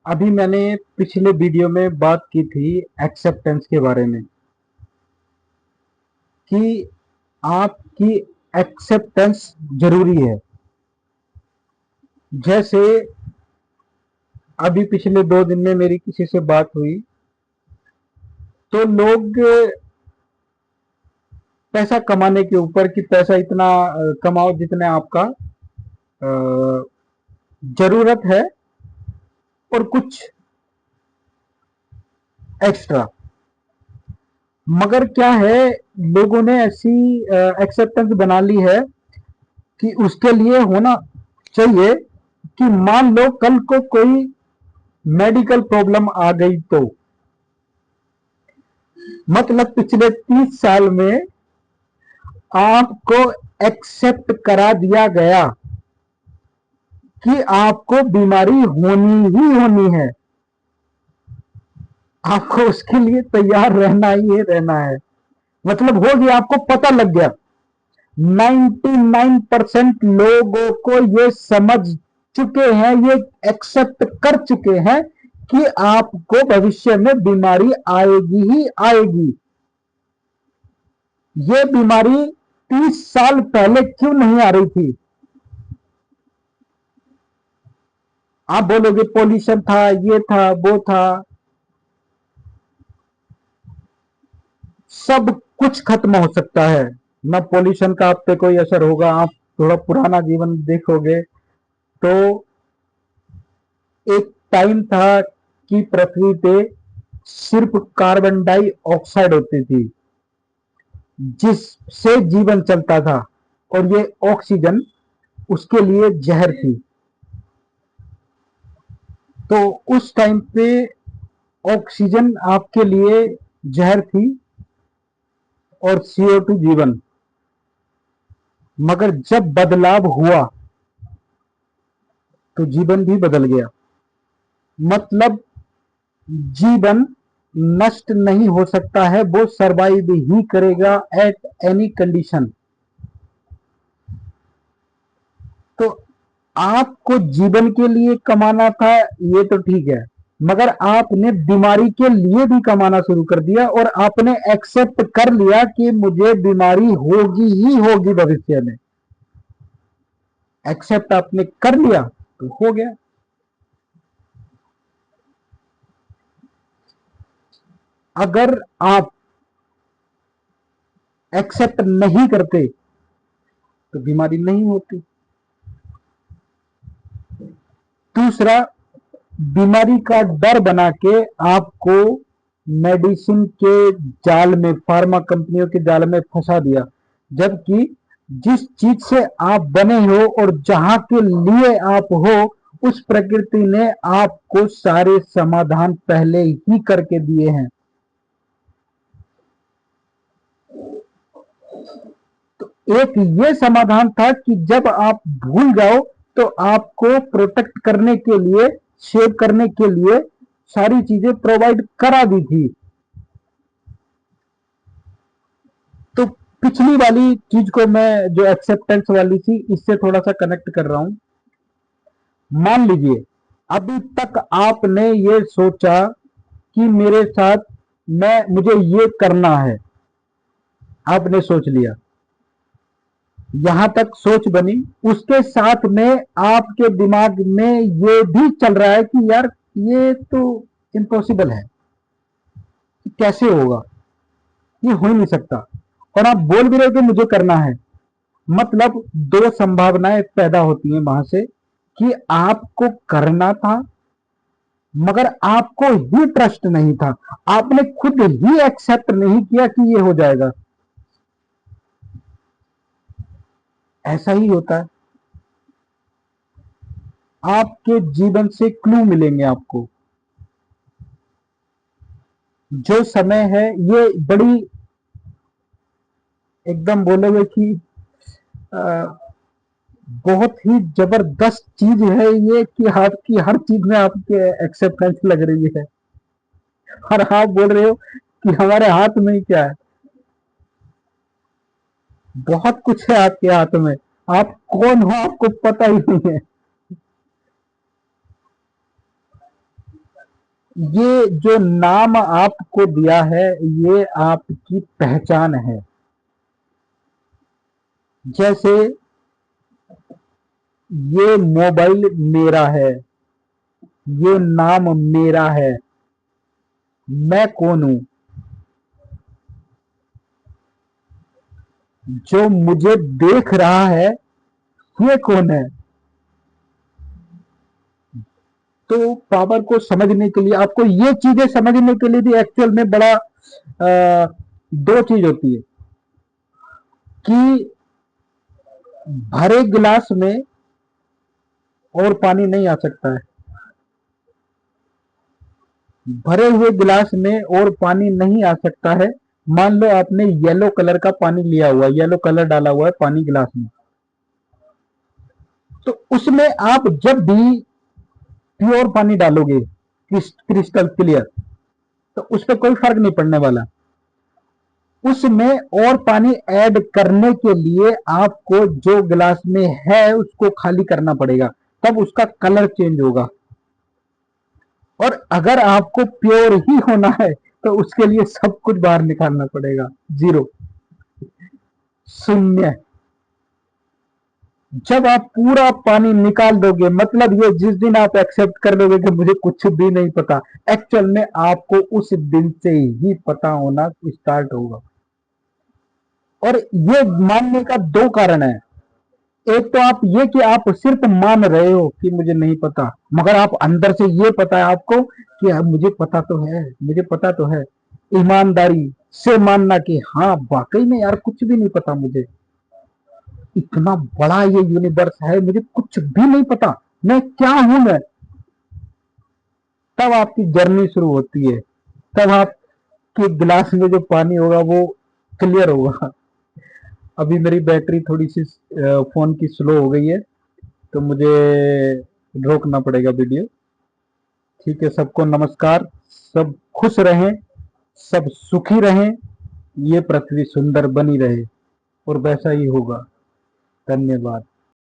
अभी मैंने पिछले वीडियो में बात की थी एक्सेप्टेंस के बारे में कि आपकी एक्सेप्टेंस जरूरी है। जैसे अभी पिछले 2 दिन में मेरी किसी से बात हुई तो लोग पैसा कमाने के ऊपर कि पैसा इतना कमाओ जितने आपका जरूरत है और कुछ एक्स्ट्रा। मगर क्या है, लोगों ने ऐसी एक्सेप्टेंस बना ली है कि उसके लिए होना चाहिए कि मान लो कल को कोई मेडिकल प्रॉब्लम आ गई तो मतलब पिछले 30 साल में आपको एक्सेप्ट करा दिया गया कि आपको बीमारी होनी ही होनी है। आपको उसके लिए तैयार रहना ही रहना है। मतलब हो गया, आपको पता लग गया। 99% लोगों को ये समझ चुके हैं, ये एक्सेप्ट कर चुके हैं कि आपको भविष्य में बीमारी आएगी ही आएगी। ये बीमारी 30 साल पहले क्यों नहीं आ रही थी? आप बोलोगे पॉल्यूशन था, ये था, वो था। सब कुछ खत्म हो सकता है। न पॉल्यूशन का आप पे कोई असर होगा। आप थोड़ा पुराना जीवन देखोगे तो एक टाइम था कि पृथ्वी पे सिर्फ कार्बन डाइऑक्साइड होती थी जिससे जीवन चलता था, और ये ऑक्सीजन उसके लिए जहर थी। तो उस टाइम पे ऑक्सीजन आपके लिए जहर थी और CO2 जीवन। मगर जब बदलाव हुआ तो जीवन भी बदल गया। मतलब जीवन नष्ट नहीं हो सकता है, वो सरवाइव ही करेगा एट एनी कंडीशन। तो आपको जीवन के लिए कमाना था, ये तो ठीक है, मगर आपने बीमारी के लिए भी कमाना शुरू कर दिया और आपने एक्सेप्ट कर लिया कि मुझे बीमारी होगी ही होगी भविष्य में। एक्सेप्ट आपने कर लिया तो हो गया। अगर आप एक्सेप्ट नहीं करते तो बीमारी नहीं होती। दूसरा, बीमारी का डर बना के आपको मेडिसिन के जाल में, फार्मा कंपनियों के जाल में फंसा दिया। जबकि जिस चीज से आप बने हो और जहां के लिए आप हो, उस प्रकृति ने आपको सारे समाधान पहले ही करके दिए हैं। एक ये समाधान था कि जब आप भूल जाओ तो आपको प्रोटेक्ट करने के लिए, सेव करने के लिए सारी चीजें प्रोवाइड करा दी थी। तो पिछली वाली चीज को मैं, जो एक्सेप्टेंस वाली थी, इससे थोड़ा सा कनेक्ट कर रहा हूं। मान लीजिए अभी तक आपने ये सोचा कि मेरे साथ, मुझे ये करना है, आपने सोच लिया, यहां तक सोच बनी। उसके साथ में आपके दिमाग में ये भी चल रहा है कि यार ये तो इम्पॉसिबल है, कैसे होगा, ये हो ही नहीं सकता। और आप बोल भी रहे हो कि मुझे करना है। मतलब दो संभावनाएं पैदा होती हैं वहां से कि आपको करना था मगर आपको ही ट्रस्ट नहीं था, आपने खुद ही एक्सेप्ट नहीं किया कि ये हो जाएगा। ऐसा ही होता है। आपके जीवन से क्लू मिलेंगे आपको। जो समय है ये बड़ी, एकदम बोलोगे कि अ, बहुत ही जबरदस्त चीज है ये कि आपकी हर चीज में आपके एक्सेप्टेंस लग रही है। और आप बोल रहे हो कि हमारे हाथ में ही क्या है। बहुत कुछ है आपके हाथ में। आप कौन हो आपको पता ही नहीं है। ये जो नाम आपको दिया है ये आपकी पहचान है। जैसे ये मोबाइल मेरा है, ये नाम मेरा है, मैं कौन हूं, जो मुझे देख रहा है ये कौन है। तो पावर को समझने के लिए आपको ये चीजें समझने के लिए भी एक्चुअल में बड़ा दो चीज होती है कि भरे गिलास में और पानी नहीं आ सकता है। भरे हुए गिलास में और पानी नहीं आ सकता है। मान लो आपने येलो कलर का पानी लिया हुआ है, येलो कलर डाला हुआ है पानी गिलास में, तो उसमें आप जब भी प्योर पानी डालोगे क्रिस्टल क्लियर, तो उस पर कोई फर्क नहीं पड़ने वाला। उसमें और पानी ऐड करने के लिए आपको जो गिलास में है उसको खाली करना पड़ेगा, तब उसका कलर चेंज होगा। और अगर आपको प्योर ही होना है तो उसके लिए सब कुछ बाहर निकालना पड़ेगा, जीरो, शून्य। जब आप पूरा पानी निकाल दोगे, मतलब ये जिस दिन आप एक्सेप्ट कर लोगे कि मुझे कुछ भी नहीं पता, एक्चुअल में आपको उस दिन से ही पता होना स्टार्ट होगा। और ये मानने का दो कारण है। एक तो आप ये कि आप सिर्फ मान रहे हो कि मुझे नहीं पता, मगर आप अंदर से ये पता है आपको कि मुझे पता तो है, मुझे पता तो है। ईमानदारी से मानना कि हाँ वाकई में यार कुछ भी नहीं पता मुझे, इतना बड़ा ये यूनिवर्स है, मुझे कुछ भी नहीं पता मैं क्या हूं मैं। तब आपकी जर्नी शुरू होती है, तब आपके गिलास में जो पानी होगा वो क्लियर होगा। अभी मेरी बैटरी थोड़ी सी फोन की स्लो हो गई है, तो मुझे रोकना पड़ेगा वीडियो। ठीक है, सबको नमस्कार। सब खुश रहें, सब सुखी रहें, ये पृथ्वी सुंदर बनी रहे, और वैसा ही होगा। धन्यवाद।